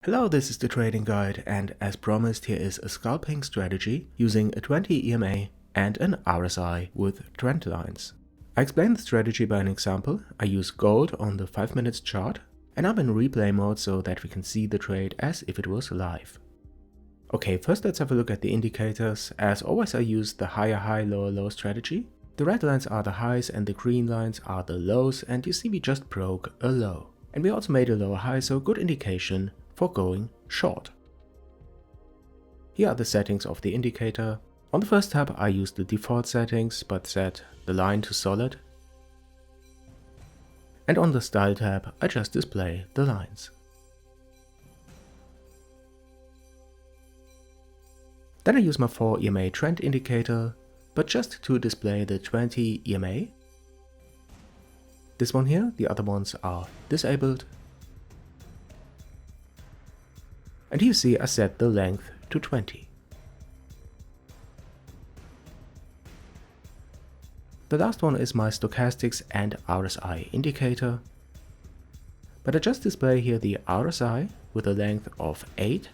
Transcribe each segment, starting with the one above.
Hello, this is the trading guide, and as promised, here is a scalping strategy using a 20 EMA and an RSI with trend lines. I explain the strategy by an example. I use gold on the 5 minutes chart, and I'm in replay mode so that we can see the trade as if it was live. Okay, first let's have a look at the indicators. As always, I use the higher high, lower low strategy. The red lines are the highs and the green lines are the lows, and you see we just broke a low. And we also made a lower high, so good indication for going short. Here are the settings of the indicator. On the first tab I use the default settings but set the line to solid. And on the style tab I just display the lines. Then I use my 4 EMA trend indicator, but just to display the 20 EMA. This one here, the other ones are disabled. And you see I set the length to 20. The last one is my stochastics and RSI indicator. But I just display here the RSI with a length of 8.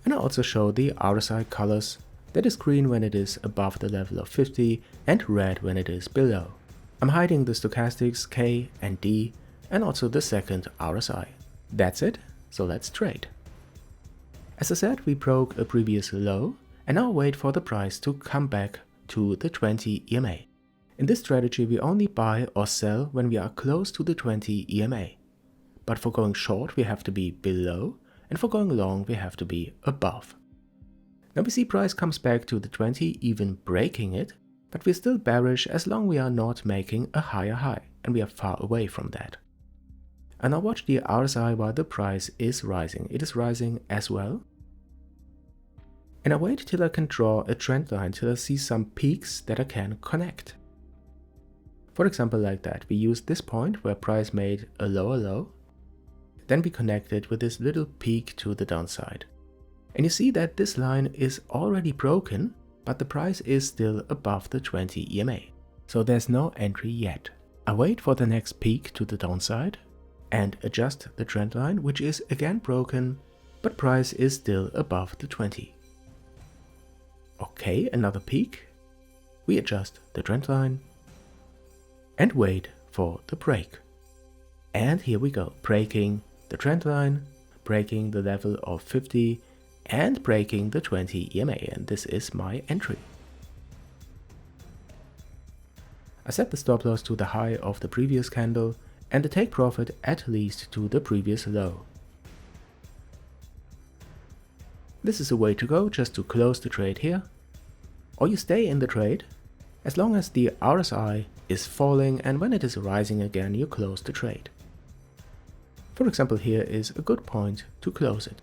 And I also show the RSI colors, that is green when it is above the level of 50 and red when it is below. I'm hiding the stochastics K and D and also the second RSI. That's it, so let's trade. As I said, we broke a previous low and now wait for the price to come back to the 20 EMA. In this strategy we only buy or sell when we are close to the 20 EMA. But for going short we have to be below, and for going long we have to be above. Now we see price comes back to the 20, even breaking it, but we're still bearish as long as we are not making a higher high, and we are far away from that. And I'll watch the RSI while the price is rising. It is rising as well. And I wait till I can draw a trend line, till I see some peaks that I can connect. For example, like that, we use this point where price made a lower low. Then we connect it with this little peak to the downside. And you see that this line is already broken, but the price is still above the 20 EMA. So there's no entry yet. I wait for the next peak to the downside and adjust the trend line, which is again broken, but price is still above the 20. Okay, another peak. We adjust the trend line and wait for the break. And here we go, breaking the trend line, breaking the level of 50 and breaking the 20 EMA, and this is my entry. I set the stop loss to the high of the previous candle and the take profit at least to the previous low. This is a way to go, just to close the trade here, or you stay in the trade as long as the RSI is falling, and when it is rising again you close the trade. For example, here is a good point to close it.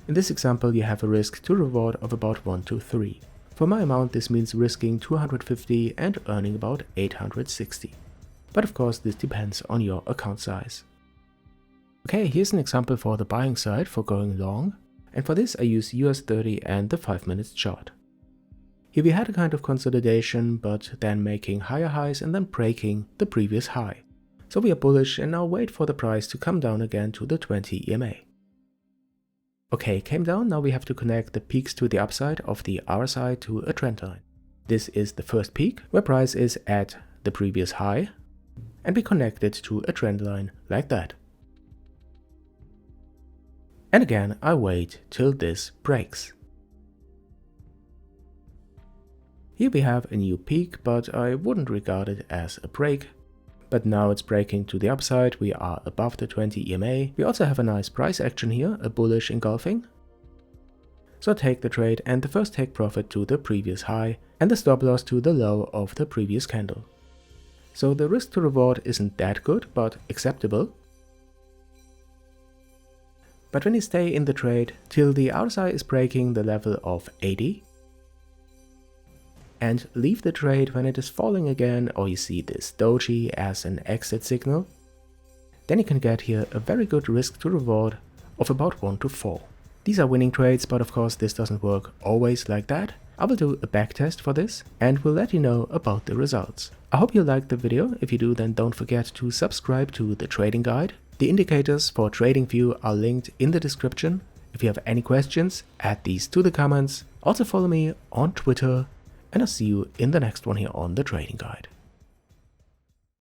In this example you have a risk to reward of about 1 to 3. For my amount this means risking 250 and earning about 860. But of course this depends on your account size. Okay, here's an example for the buying side for going long, and for this I use US30 and the 5 minutes chart. Here we had a kind of consolidation, but then making higher highs and then breaking the previous high. So we are bullish and now wait for the price to come down again to the 20 EMA. Okay, came down, now we have to connect the peaks to the upside of the RSI to a trend line. This is the first peak, where price is at the previous high, and we connect it to a trend line like that. And again, I wait till this breaks. Here we have a new peak, but I wouldn't regard it as a break. But now it's breaking to the upside, we are above the 20 EMA. We also have a nice price action here, a bullish engulfing. So I take the trade and the first take profit to the previous high and the stop loss to the low of the previous candle. So the risk to reward isn't that good, but acceptable. But when you stay in the trade till the RSI is breaking the level of 80, and leave the trade when it is falling again, or you see this doji as an exit signal, then you can get here a very good risk to reward of about 1 to 4. These are winning trades, but of course this doesn't work always like that. I will do a backtest for this and will let you know about the results. I hope you liked the video. If you do, then don't forget to subscribe to the trading guide. The indicators for TradingView are linked in the description. If you have any questions, add these to the comments. Also follow me on Twitter, and I'll see you in the next one here on the Trading Guide.